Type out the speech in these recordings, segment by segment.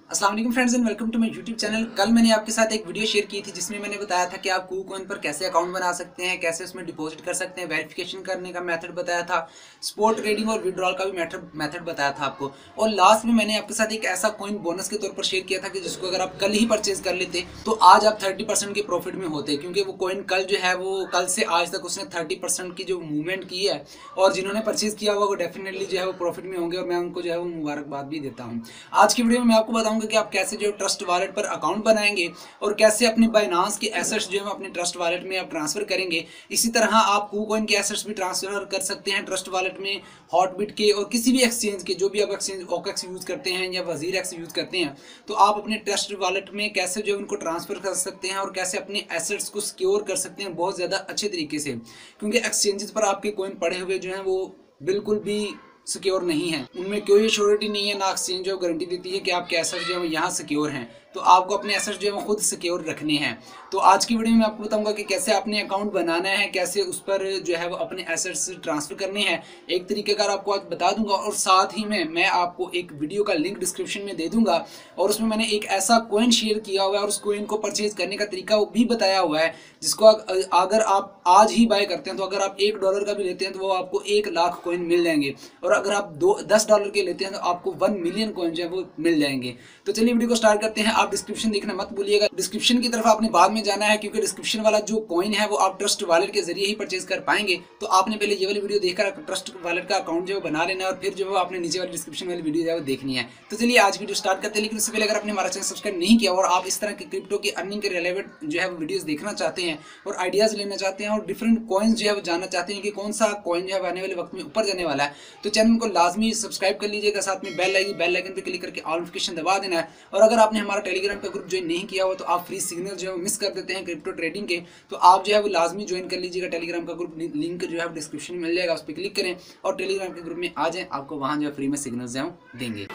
अस्सलाम वालेकुम friends and welcome to my YouTube channel. कल मैंने आपके साथ एक वीडियो शेयर की थी जिसमें मैंने बताया था कि आप कूकॉइन पर कैसे अकाउंट बना सकते हैं, कैसे उसमें डिपॉजिट कर सकते हैं, वेरिफिकेशन करने का मेथड बताया था, स्पॉट ट्रेडिंग और विड्रॉल का भी मेथड बताया था आपको। और लास्ट में मैंने आपके साथ एक ऐसा कॉइन बोनस के तौर पर शेयर किया था कि जिसको अगर आप कल ही परचेज कर लेते तो आज आप 30% के प्रॉफिट में होते, क्योंकि वो कॉइन कल जो है वो कल से आज तक उसने 30% की जो मूवमेंट की है और जिन्होंने परचेज किया हुआ वो डेफिनेटली जो है वो प्रॉफिट में होंगे और मैं उनको जो है वो मुबारकबाद भी देता हूँ। आज की वीडियो में मैं आपको बताऊंगा कि आप कैसे जो ट्रस्ट वॉलेट पर अकाउंट बनाएंगे और कैसे अपने बाइनांस के एसेट्स जो है अपने ट्रस्ट वॉलेट में आप ट्रांसफर करेंगे। इसी तरह आप कूकॉइन के एसेट्स भी ट्रांसफर कर सकते हैं ट्रस्ट वॉलेट में, हॉटबिट के और किसी भी एक्सचेंज के, जो भी आप एक्सचेंज ओकेक्स यूज करते हैं या वजीर एक्स यूज करते हैं, तो आप अपने ट्रस्ट वॉलेट में कैसे जो उनको ट्रांसफर कर सकते हैं और कैसे अपने एसेट्स को सिक्योर कर सकते हैं बहुत ज़्यादा अच्छे तरीके से, क्योंकि एक्सचेंजेस पर आपके कॉइन पड़े हुए जो हैं वो बिल्कुल भी सिक्योर नहीं है, उनमें कोई श्योरिटी नहीं है, ना एक्सचेंज जो गारंटी देती है कि आपके एसेट्स जो है यहाँ सिक्योर हैं। तो आपको अपने एसेट्स जो है वो खुद सिक्योर रखने हैं। तो आज की वीडियो में आपको बताऊंगा कि कैसे आपने अकाउंट बनाना है, कैसे उस पर जो है वो अपने एसेट्स ट्रांसफर करने हैं, एक तरीकेकार आपको आज बता दूंगा। और साथ ही में मैं आपको एक वीडियो का लिंक डिस्क्रिप्शन में दे दूंगा और उसमें मैंने एक ऐसा कॉइन शेयर किया हुआ है और उस कॉइन को परचेज करने का तरीका वो भी बताया हुआ है, जिसको अगर आप आज ही बाय करते हैं तो अगर आप $1 का भी लेते हैं तो वो आपको 1 लाख कॉइन मिल जाएंगे, और अगर आप $10 के लेते हैं तो आपको 1 मिलियन कॉइन जो है वो मिल जाएंगे। तो चलिए वीडियो को स्टार्ट करते हैं। आप डिस्क्रिप्शन देखना मत भूलिएगा, डिस्क्रिप्शन की तरफ आपने बाद में जाना है, क्योंकि डिस्क्रिप्शन वाला जो कॉइन है वो आप ट्रस्ट वॉलेट के जरिए ही परचेज कर पाएंगे। तो आपने पहले ये वाली वीडियो देखकर ट्रस्ट वॉलेट का अकाउंट जो है बना लेना है और फिर जो है आपने नीचे वाली डिस्क्रिप्शन वाली वीडियो जो है वो देखनी है। तो चलिए आज वीडियो स्टार्ट करते हैं। लेकिन उससे पहले अगर आपने हमारा चैनल सब्सक्राइब नहीं किया और आप इस तरह की क्रिप्टो की अर्निंग के रिलेवेंट जो है वो वीडियोस देखना चाहते हैं और आइडियाज लेना चाहते हैं और डिफरेंट कॉइन्स जो है वो जानना चाहते हैं कि कौन सा कॉइन जो है आने वाले वक्त में ऊपर जाने वाला है, तो चैनल को लाजमी सब्सक्राइब कर लीजिएगा, साथ में बेल आइकन पे क्लिक करके ऑल नोटिफिकेशन दबा देना है। और अगर आपने हमारा टेलीग्राम का ग्रुप ज्वाइन नहीं किया हो तो आप फ्री सिग्नल जो है मिस कर देते हैं क्रिप्टो ट्रेडिंग के, तो आप जो है वो लाजमी ज्वाइन कर लीजिएगा। टेलीग्राम का ग्रुप लिंक जो है डिस्क्रिप्शन में मिल जाएगा, उस पर क्लिक करें और टेलीग्राम के ग्रुप में आ जाएं, आपको वहाँ जो है फ्री में सिग्नल जो है देंगे।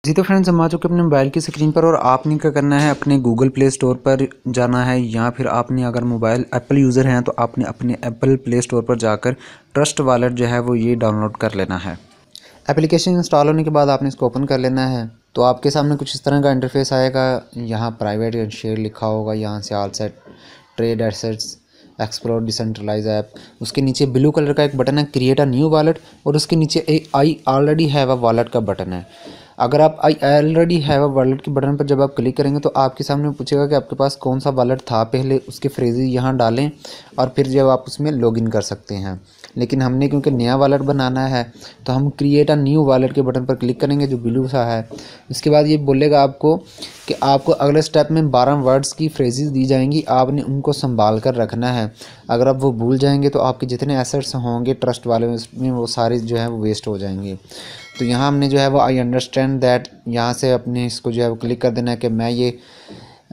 जी तो फ्रेंड्स, हम आ चुके अपने मोबाइल की स्क्रीन पर और आपने क्या करना है, अपने गूगल प्ले स्टोर पर जाना है, या फिर आपने अगर मोबाइल एप्पल यूज़र हैं तो आपने अपने एप्पल प्ले स्टोर पर जाकर ट्रस्ट वॉलेट जो है वो ये डाउनलोड कर लेना है। एप्लीकेशन इंस्टॉल होने के बाद आपने इसको ओपन कर लेना है। तो आपके सामने कुछ इस तरह का इंटरफेस आएगा। यहाँ प्राइवेट शेयर लिखा होगा, यहाँ से all set trade assets explore decentralize app, उसके नीचे ब्लू कलर का एक बटन है क्रिएट अ न्यू वॉलेट, और उसके नीचे एक I already have a wallet का बटन है। अगर आप I already have a wallet के बटन पर जब आप क्लिक करेंगे तो आपके सामने पूछेगा कि आपके पास कौन सा वॉलेट था पहले, उसके फ्रेजेस यहाँ डालें और फिर जब आप उसमें लॉगिन कर सकते हैं। लेकिन हमने क्योंकि नया वॉलेट बनाना है तो हम क्रिएट अ न्यू वॉलेट के बटन पर क्लिक करेंगे जो ब्लू सा है। इसके बाद ये बोलेगा आपको कि आपको अगले स्टेप में 12 वर्ड्स की फ्रेजेस दी जाएंगी, आपने उनको संभाल कर रखना है। अगर आप वो भूल जाएंगे तो आपके जितने एसेट्स होंगे ट्रस्ट वाले में वो सारे जो है वो वेस्ट हो जाएंगे। तो यहाँ हमने जो है वो आई अंडरस्टैंड दैट, यहाँ से अपने इसको जो है वो क्लिक कर देना है कि मैं ये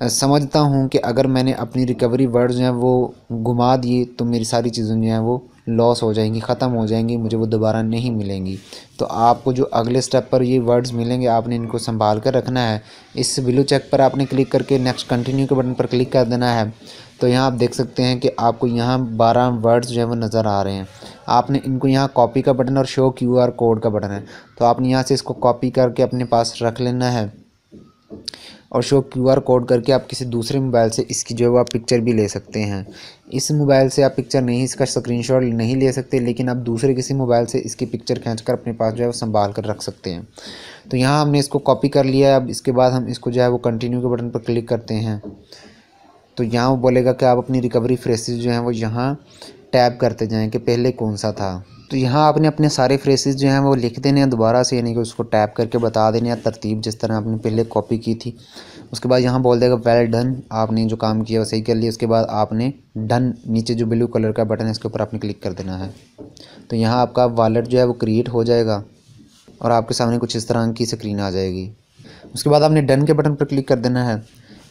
समझता हूँ कि अगर मैंने अपनी रिकवरी वर्ड्स जो हैं वो घुमा दिए तो मेरी सारी चीज़ें जो हैं वो लॉस हो जाएंगी, ख़त्म हो जाएंगी, मुझे वो दोबारा नहीं मिलेंगी। तो आपको जो अगले स्टेप पर ये वर्ड्स मिलेंगे आपने इनको संभाल कर रखना है। इस ब्लू चेक पर आपने क्लिक करके नेक्स्ट कंटिन्यू के बटन पर क्लिक कर देना है। तो यहाँ आप देख सकते हैं कि आपको यहाँ 12 वर्ड्स जो है वो नज़र आ रहे हैं। आपने इनको यहाँ कॉपी का बटन और शो QR कोड का बटन है, तो आपने यहाँ से इसको कॉपी करके अपने पास रख लेना है और शो QR कोड करके आप किसी दूसरे मोबाइल से इसकी जो है वो आप पिक्चर भी ले सकते हैं। इस मोबाइल से आप पिक्चर नहीं, इसका स्क्रीनशॉट नहीं ले सकते, लेकिन आप दूसरे किसी मोबाइल से इसकी पिक्चर खींचकर अपने पास जो है वो संभाल कर रख सकते हैं। तो यहाँ हमने इसको कॉपी कर लिया है। अब इसके बाद हम इसको जो है वो कंटिन्यू के बटन पर क्लिक करते हैं। तो यहाँ वो बोलेगा कि आप अपनी रिकवरी फ्रेसेस जो हैं वो यहाँ टैब करते जाएँ कि पहले कौन सा था। तो यहाँ आपने अपने सारे फ्रेसेस जो हैं वो लिख देने हैं दोबारा से, यानी कि उसको टैप करके बता देने हैं तरतीब जिस तरह आपने पहले कॉपी की थी। उसके बाद यहाँ बोल देगा वेल डन, आपने जो काम किया वो सही कर लिया। उसके बाद आपने डन, नीचे जो ब्लू कलर का बटन है इसके ऊपर आपने क्लिक कर देना है। तो यहाँ आपका वॉलेट जो है वो क्रिएट हो जाएगा और आपके सामने कुछ इस तरह की स्क्रीन आ जाएगी। उसके बाद आपने डन के बटन पर क्लिक कर देना है।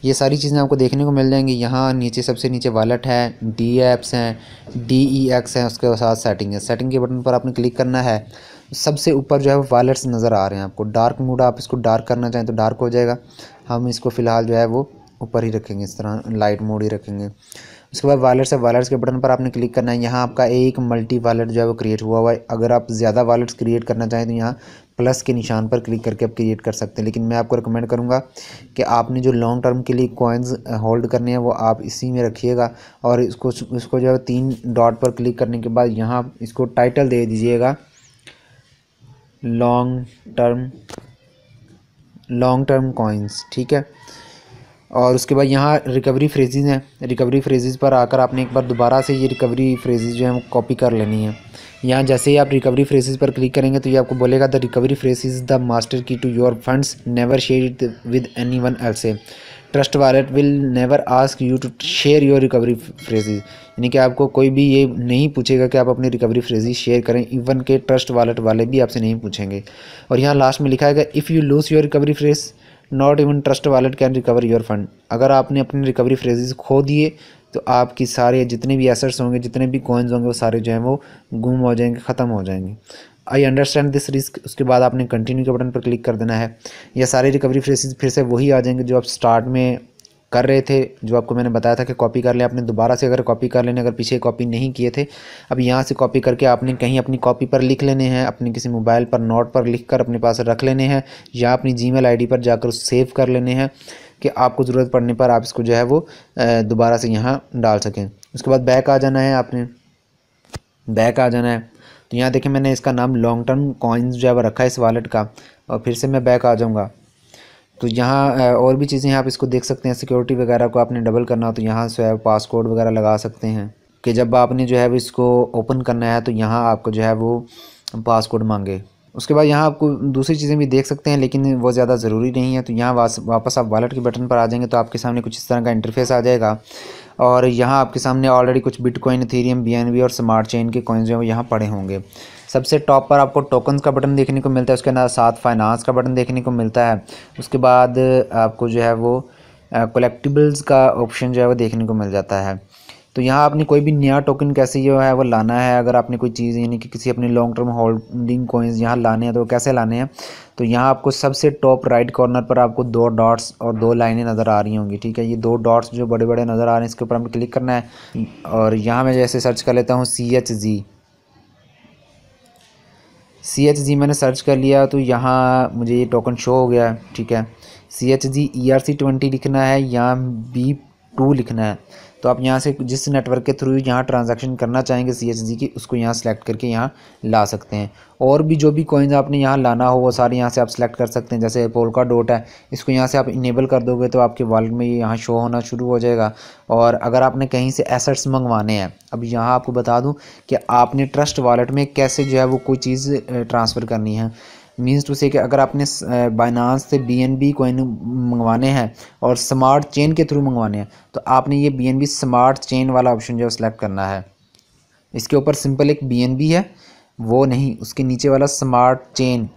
ये सारी चीज़ें आपको देखने को मिल जाएंगी। यहाँ नीचे सबसे नीचे वॉलेट है, डी एप्स हैं, DEX हैं, उसके साथ सेटिंग है। सेटिंग के बटन पर आपने क्लिक करना है। सबसे ऊपर जो है वो वॉलेट्स नज़र आ रहे हैं आपको। डार्क मोड आप इसको डार्क करना चाहें तो डार्क हो जाएगा। हम इसको फ़िलहाल जो है वो ऊपर ही रखेंगे, इस तरह लाइट मोड ही रखेंगे। उसके बाद वॉलेट्स है, वॉलेट्स के बटन पर आपने क्लिक करना है। यहाँ आपका एक मल्टी वॉलेट जो है वो क्रिएट हुआ है। अगर आप ज़्यादा वॉलेट्स क्रिएट करना चाहें तो यहाँ प्लस के निशान पर क्लिक करके आप क्रिएट कर सकते हैं, लेकिन मैं आपको रिकमेंड करूँगा कि आपने जो लॉन्ग टर्म के लिए कॉइन्स होल्ड करने हैं वो आप इसी में रखिएगा। और इसको जो है 3 डॉट पर क्लिक करने के बाद यहाँ इसको टाइटल दे दीजिएगा लॉन्ग टर्म कॉइन्स, ठीक है। और उसके बाद यहाँ रिकवरी फ्रेजेस हैं। रिकवरी फ्रेजेस पर आकर आपने एक बार दोबारा से ये रिकवरी फ्रेजेस जो हैं वो कॉपी कर लेनी है। यहाँ जैसे ही आप रिकवरी फ्रेजेस पर क्लिक करेंगे तो ये आपको बोलेगा the recovery phrase is the master key to your funds, never share it with anyone else. Trust Wallet will never ask you to share your recovery phrases, यानी कि आपको कोई भी ये नहीं पूछेगा कि आप अपनी रिकवरी फ्रेजेस शेयर करें। इवन के ट्रस्ट वॉलेट वाले भी आपसे नहीं पूछेंगे। और यहाँ लास्ट में लिखा है if you lose your recovery phrase not even trust wallet can recover your fund. अगर आपने अपनी रिकवरी फ्रेजेस खो दिए तो आपकी सारे जितने भी एसेट्स होंगे, जितने भी कॉइन्स होंगे, वो सारे जो हैं वो गुम हो जाएंगे, ख़त्म हो जाएंगे। I understand this risk. उसके बाद आपने कंटिन्यू के बटन पर क्लिक कर देना है। यह सारे रिकवरी फ्रेजेस फिर से वही आ जाएंगे जो आप स्टार्ट में कर रहे थे, जो आपको मैंने बताया था कि कॉपी कर लें। आपने दोबारा से अगर कॉपी कर लेने, अगर पीछे कॉपी नहीं किए थे, अब यहाँ से कॉपी करके आपने कहीं अपनी कॉपी पर लिख लेने हैं, अपने किसी मोबाइल पर नोट पर लिख कर अपने पास रख लेने हैं, या अपनी जीमेल आईडी पर जाकर सेव कर लेने हैं कि आपको ज़रूरत पड़ने पर आप इसको जो है वो दोबारा से यहाँ डाल सकें। उसके बाद बैक आ जाना है, आपने बैक आ जाना है। तो यहाँ देखें मैंने इसका नाम लॉन्ग टर्म कॉइन्स जो है वो रखा है इस वॉलेट का। और फिर से मैं बैक आ जाऊँगा तो यहाँ और भी चीज़ें आप इसको देख सकते हैं। सिक्योरिटी वगैरह को आपने डबल करना हो तो यहाँ से है पासकोड वगैरह लगा सकते हैं कि जब आपने जो है वो इसको ओपन करना है तो यहाँ आपको जो है वो पासकोड मांगे। उसके बाद यहाँ आपको दूसरी चीज़ें भी देख सकते हैं, लेकिन वो ज़्यादा ज़रूरी नहीं है। तो यहाँ वापस आप वॉलेट के बटन पर आ जाएंगे तो आपके सामने कुछ इस तरह का इंटरफेस आ जाएगा। और यहाँ आपके सामने ऑलरेडी कुछ बिटकॉइन, इथेरियम, BNB और स्मार्ट चेन के कॉइन्स जो है यहाँ पड़े होंगे। सबसे टॉप पर आपको टोकन्स का बटन देखने को मिलता है, उसके साथ फाइनेंस का बटन देखने को मिलता है। उसके बाद आपको जो है वो कलेक्टिबल्स का ऑप्शन जो है वो देखने को मिल जाता है। तो यहाँ आपने कोई भी नया टोकन कैसे जो है वो लाना है, अगर आपने कोई चीज़ यानी कि किसी अपने लॉन्ग टर्म होल्डिंग कॉइन्स यहाँ लाने हैं तो कैसे लाने हैं, तो यहाँ आपको सबसे टॉप राइट कॉर्नर पर आपको 2 डॉट्स और 2 लाइनें नज़र आ रही होंगी, ठीक है। ये 2 डॉट्स जो बड़े बड़े नज़र आ रहे हैं इसके ऊपर हमें क्लिक करना है। और यहाँ मैं जैसे सर्च कर लेता हूँ CHZ मैंने सर्च कर लिया तो यहाँ मुझे ये टोकन शो हो गया, ठीक है। CHZ ERC20 लिखना है या B2 लिखना है। तो आप यहाँ से जिस नेटवर्क के थ्रू यहाँ ट्रांजैक्शन करना चाहेंगे CHZ की, उसको यहाँ सेलेक्ट करके यहाँ ला सकते हैं। और भी जो भी कॉइन्स आपने यहाँ लाना हो वो सारे यहाँ से आप सेलेक्ट कर सकते हैं। जैसे पोल्का डॉट है, इसको यहाँ से आप इनेबल कर दोगे तो आपके वॉलेट में ये यहाँ शो होना शुरू हो जाएगा। और अगर आपने कहीं से एसेट्स मंगवाने हैं, अब यहाँ आपको बता दूँ कि आपने ट्रस्ट वॉलेट में कैसे जो है वो कोई चीज़ ट्रांसफ़र करनी है। मीन्स टू से कि अगर आपने बाइनांस से BNB कॉइन मंगवाने हैं और स्मार्ट चेन के थ्रू मंगवाने हैं तो आपने ये BNB स्मार्ट चेन वाला ऑप्शन जो है सेलेक्ट करना है। इसके ऊपर सिंपल एक BNB है वो नहीं, उसके नीचे वाला स्मार्ट चेन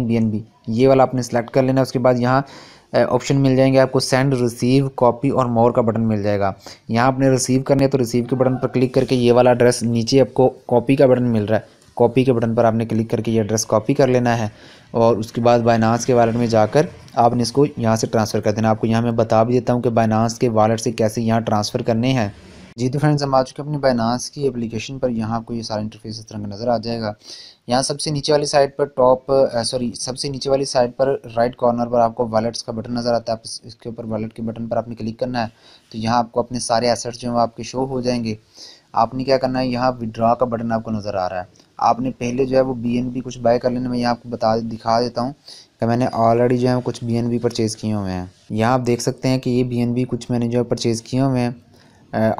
BNB ये वाला आपने सेलेक्ट कर लेना है। उसके बाद यहाँ ऑप्शन मिल जाएंगे आपको सेंड, रिसीव, कॉपी और मोर का बटन मिल जाएगा। यहाँ आपने रिसीव करने है तो रिसीव के बटन पर क्लिक करके ये वाला एड्रेस, नीचे आपको कॉपी का बटन मिल रहा है, कॉपी के बटन पर आपने क्लिक करके ये एड्रेस कॉपी कर लेना है। और उसके बाद बाइनांस के वॉलेट में जाकर आपने इसको यहाँ से ट्रांसफ़र कर देना। आपको यहाँ मैं बता भी देता हूँ कि बाइनांस के वॉलेट से कैसे यहाँ ट्रांसफ़र करने हैं। जी तो फ्रेंड्स, हम आ चुके अपनी बाइनांस की एप्लीकेशन पर। यहाँ आपको ये सारा इंटरफेस इस तरह का नज़र आ जाएगा। यहाँ सबसे नीचे वाली साइड पर सबसे नीचे वाली साइड पर राइट कॉर्नर पर आपको वॉलेट्स का बटन नज़र आता है। इसके ऊपर वॉलेट के बटन पर आपने क्लिक करना है तो यहाँ आपको अपने सारे एसेट्स जो हैं आपके शो हो जाएंगे। आपने क्या करना है, यहाँ विड्रॉ का बटन आपको नज़र आ रहा है। आपने पहले जो है वो BNB कुछ बाय कर लेना। मैं यहाँ आपको दिखा देता हूँ कि मैंने ऑलरेडी जो है कुछ BNB परचेज़ किए हुए हैं। यहाँ आप देख सकते हैं कि ये BNB कुछ मैंने जो है परचेज़ किए हुए हैं।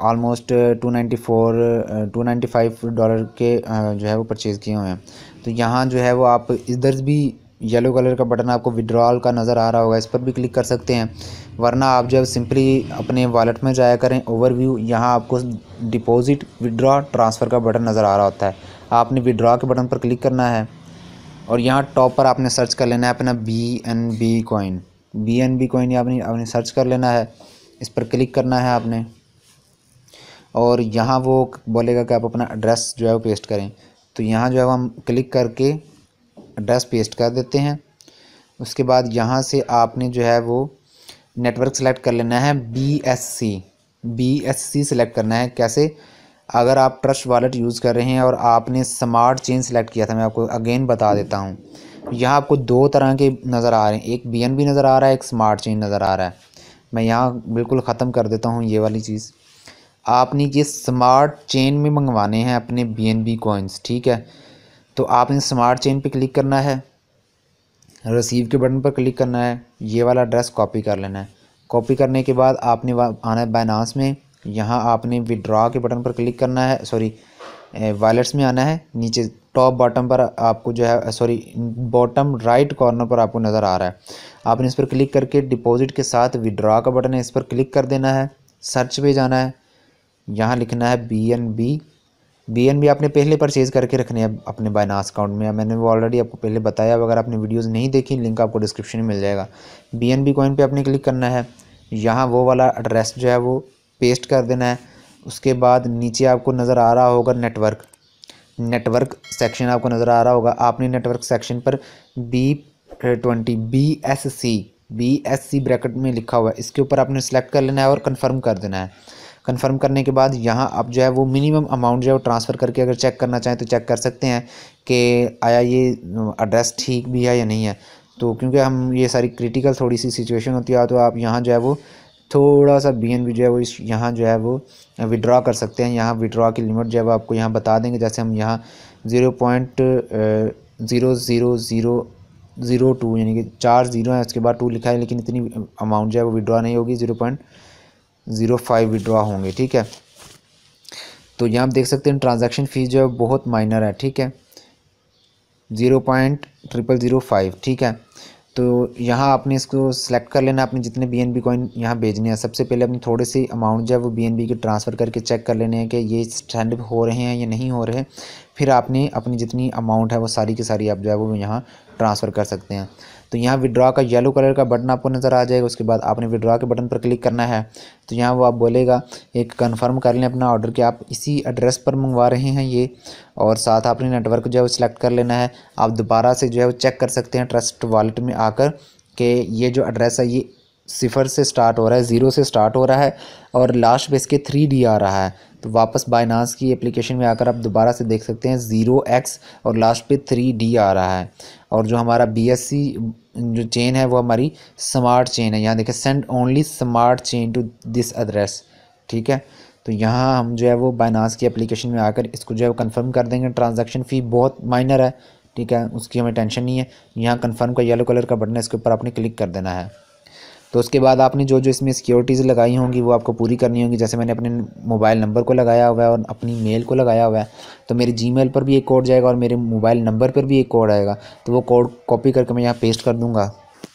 ऑलमोस्ट $295 के जो है वो परचेज़ किए हुए हैं। तो यहाँ जो है वो आप इधर भी येलो कलर का बटन आपको विड्रॉल का नज़र आ रहा होगा, इस पर भी क्लिक कर सकते हैं। वरना आप जब सिंपली अपने वॉलेट में जाया करें, ओवरव्यू, यहाँ आपको डिपॉजिट, विड्रॉ, ट्रांसफ़र का बटन नज़र आ रहा होता है। आपने विड्रॉ के बटन पर क्लिक करना है और यहाँ टॉप पर आपने सर्च कर लेना है अपना BNB कॉइन आपने सर्च कर लेना है। इस पर क्लिक करना है आपने और यहाँ वो बोलेगा कि आप अपना एड्रेस जो है वो पेस्ट करें। तो यहाँ जो है हम क्लिक करके एड्रेस पेस्ट कर देते हैं। उसके बाद यहाँ से आपने जो है वो नेटवर्क सेलेक्ट कर लेना है BSC सेलेक्ट करना है। कैसे? अगर आप ट्रस्ट वॉलेट यूज़ कर रहे हैं और आपने स्मार्ट चेन सेलेक्ट किया था, मैं आपको अगेन बता देता हूँ, यहाँ आपको दो तरह के नज़र आ रहे हैं, एक BNB नज़र आ रहा है, एक स्मार्ट चेन नज़र आ रहा है। मैं यहाँ बिल्कुल ख़त्म कर देता हूँ ये वाली चीज़। आपने ये स्मार्ट चेन में मंगवाने हैं अपने BNB कॉइन्स, ठीक है। तो आपने स्मार्ट चेन पे क्लिक करना है, रिसीव के बटन पर क्लिक करना है, ये वाला एड्रेस कॉपी कर लेना है। कॉपी करने के बाद आपने आना है बाइनांस में, यहाँ आपने विड्रॉ के बटन पर क्लिक करना है, सॉरी वॉलेट्स में आना है। नीचे टॉप बॉटम पर आपको जो है, सॉरी बॉटम राइट कॉर्नर पर आपको नज़र आ रहा है, आपने इस पर क्लिक करके डिपॉजिट के साथ विड्रॉ का बटन है, इस पर क्लिक कर देना है। सर्च पे जाना है, यहाँ लिखना है BNB आपने पहले परचेज़ करके रखने हैं अपने बाइनांस अकाउंट में। मैंने वो ऑलरेडी आपको पहले बताया, अगर आपने वीडियोस नहीं देखी लिंक आपको डिस्क्रिप्शन में मिल जाएगा। BNB कॉइन पे आपने क्लिक करना है, यहाँ वो वाला एड्रेस जो है वो पेस्ट कर देना है। उसके बाद नीचे आपको नज़र आ रहा होगा नेटवर्क सेक्शन आपको नज़र आ रहा होगा, आपने नेटवर्क सेक्शन पर BSC ब्रैकेट में लिखा हुआ है, इसके ऊपर आपने सेलेक्ट कर लेना है और कन्फर्म कर देना है। कन्फर्म करने के बाद यहाँ आप जो है वो मिनिमम अमाउंट जो है वो ट्रांसफ़र करके अगर चेक करना चाहें तो चेक कर सकते हैं कि आया ये एड्रेस ठीक भी है या नहीं है। तो क्योंकि हम ये सारी क्रिटिकल थोड़ी सी सिचुएशन होती है, तो आप यहाँ जो है वो थोड़ा सा BNB जो है वो यहाँ जो है वो विड्रॉ कर सकते हैं। यहाँ विड्रॉ की लिमिट जो है वो आपको यहाँ बता देंगे, जैसे हम यहाँ 0.00002 यानी कि 4 ज़ीरो है, उसके बाद 2 लिखा है, लेकिन इतनी अमाउंट जो है वो विड्रॉ नहीं होगी, 0.05 विड्रॉ होंगे, ठीक है। तो यहाँ आप देख सकते हैं ट्रांजैक्शन फ़ीस जो है बहुत माइनर है, ठीक है, 0.0005, ठीक है। तो यहाँ आपने इसको सेलेक्ट कर लेना, आपने जितने BNB कॉइन यहाँ भेजने हैं। सबसे पहले अपने थोड़े से अमाउंट जो है वो BNB के ट्रांसफ़र करके चेक कर लेने हैं कि ये स्टैंड हो रहे हैं या नहीं हो रहे। फिर आपने अपनी जितनी अमाउंट है वो सारी की सारी आप जो है वो यहाँ ट्रांसफ़र कर सकते हैं। तो यहाँ विड्रॉ का येलो कलर का बटन आपको नज़र आ जाएगा, उसके बाद आपने विड्रॉ के बटन पर क्लिक करना है। तो यहाँ वो आप बोलेगा एक कन्फर्म कर लें अपना ऑर्डर कि आप इसी एड्रेस पर मंगवा रहे हैं ये, और साथ आपने नेटवर्क जो है वो सिलेक्ट कर लेना है। आप दोबारा से जो है वो चेक कर सकते हैं ट्रस्ट वॉलेट में आकर कि ये जो एड्रेस है ये 0 से स्टार्ट हो रहा है, 0 से स्टार्ट हो रहा है और लास्ट पे इसके 3D आ रहा है। तो वापस बाइनांस की एप्लीकेशन में आकर आप दोबारा से देख सकते हैं 0x और लास्ट पे 3D आ रहा है। और जो हमारा BSC जो चेन है वो हमारी स्मार्ट चेन है, यहाँ देखें send only smart chain to this address, ठीक है। तो यहाँ हम जो है वो बाइनांस की एप्लीकेशन में आकर इसको जो है वो कन्फर्म कर देंगे। ट्रांजैक्शन फ़ी बहुत माइनर है, ठीक है, उसकी हमें टेंशन नहीं है। यहाँ कन्फर्म का येलो कलर का बटन है, इसके ऊपर आपने क्लिक कर देना है। तो उसके बाद आपने जो जो इसमें सिक्योरिटीज़ लगाई होंगी वो आपको पूरी करनी होंगी। जैसे मैंने अपने मोबाइल नंबर को लगाया हुआ है और अपनी मेल को लगाया हुआ है, तो मेरे जीमेल पर भी एक कोड जाएगा और मेरे मोबाइल नंबर पर भी एक कोड आएगा। तो वो कोड कॉपी करके मैं यहाँ पेस्ट कर दूँगा।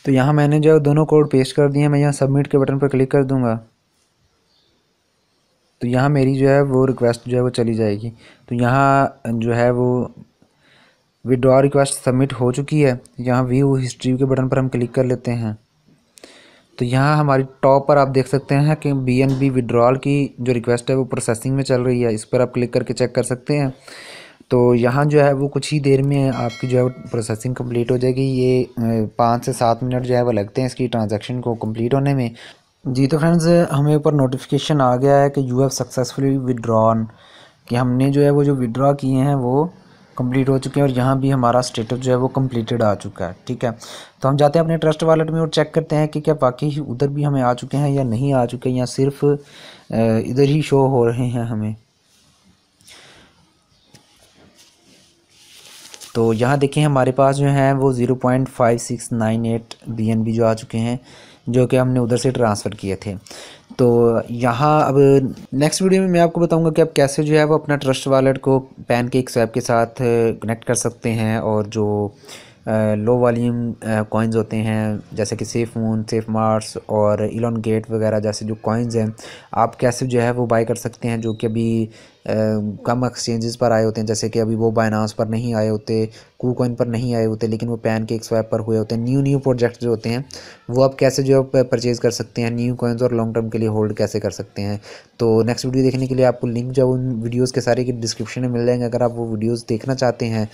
तो यहाँ मैंने जो दोनों कोड पेस्ट कर दिए हैं, मैं यहाँ सबमिट के बटन पर क्लिक कर दूँगा। तो यहाँ मेरी जो है वो रिक्वेस्ट जो है वो चली जाएगी। तो यहाँ जो है वो विड्रॉ रिक्वेस्ट सबमिट हो चुकी है। यहाँ व्यू हिस्ट्री के बटन पर हम क्लिक कर लेते हैं। तो यहाँ हमारी टॉप पर आप देख सकते हैं कि BNB विड्रॉल की जो रिक्वेस्ट है वो प्रोसेसिंग में चल रही है, इस पर आप क्लिक करके चेक कर सकते हैं। तो यहाँ जो है वो कुछ ही देर में आपकी जो है प्रोसेसिंग कंप्लीट हो जाएगी। ये 5 से 7 मिनट जो है वो लगते हैं इसकी ट्रांजैक्शन को कंप्लीट होने में। जी तो फ्रेंड्स, हमें ऊपर नोटिफिकेशन आ गया है कि यू हैव सक्सेसफुली विड्रॉन, कि हमने जो है वो जो विड्रॉ किए हैं वो कंप्लीट हो चुके हैं और यहाँ भी हमारा स्टेटस जो है वो कंप्लीटेड आ चुका है, ठीक है। तो हम जाते हैं अपने ट्रस्ट वॉलेट में और चेक करते हैं कि क्या वाकई ही उधर भी हमें आ चुके हैं या नहीं आ चुके हैं, या सिर्फ इधर ही शो हो रहे हैं हमें। तो यहाँ देखें हमारे पास जो है वो 0.5698 BNB जो आ चुके हैं, जो कि हमने उधर से ट्रांसफ़र किए थे। तो यहाँ अब नेक्स्ट वीडियो में मैं आपको बताऊंगा कि आप कैसे जो है वो अपना ट्रस्ट वॉलेट को पैनकेक्स ऐप के साथ कनेक्ट कर सकते हैं, और जो लो वॉल्यूम कॉइन्स होते हैं जैसे कि सेफ मून, सेफ मार्स और इलॉन गेट वगैरह जैसे जो कॉइन्स हैं, आप कैसे जो है वो बाय कर सकते हैं, जो कि अभी कम एक्सचेंजेस पर आए होते हैं, जैसे कि अभी वो बाइनांस पर नहीं आए होते, KuCoin पर नहीं आए होते, लेकिन वो पैनकेक्सwap पर हुए होते हैं। न्यू प्रोजेक्ट जो होते हैं वो आप कैसे जो परचेज़ कर सकते हैं, न्यू कॉइन्स और लॉन्ग टर्म के लिए होल्ड कैसे कर सकते हैं। तो नेक्स्ट वीडियो देखने के लिए आपको लिंक जो उन वीडियोज़ के सारे के डिस्क्रिप्शन में मिल जाएंगे। अगर आप वो वीडियोज़ देखना चाहते हैं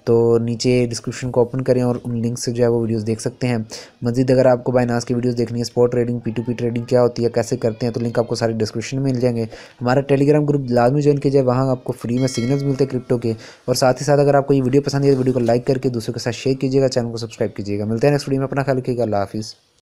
तो नीचे डिस्क्रिप्शन को ओपन करें और उन लिंक से जो है वो वीडियोस देख सकते हैं। मज़ीद अगर आपको बाइनांस की वीडियोस देखनी है, स्पॉट ट्रेडिंग, P2P ट्रेडिंग क्या होती है, कैसे करते हैं, तो लिंक आपको सारे डिस्क्रिप्शन में मिल जाएंगे। हमारा टेलीग्राम ग्रुप लाजमी ज्वाइन कीजिए, वहाँ आपको फ्री में सिग्नल्स मिलते हैं क्रिप्टो के। और साथ ही साथ अगर आपको ये वीडियो पसंद है तो वीडियो को लाइक करके दूसरों के साथ शेयर कीजिएगा, चैनल को सब्सक्राइब कीजिएगा। मिलते हैं नेक्स्ट वीडियो में, अपना ख्याल रखिएगा, अल्लाह हाफिज़।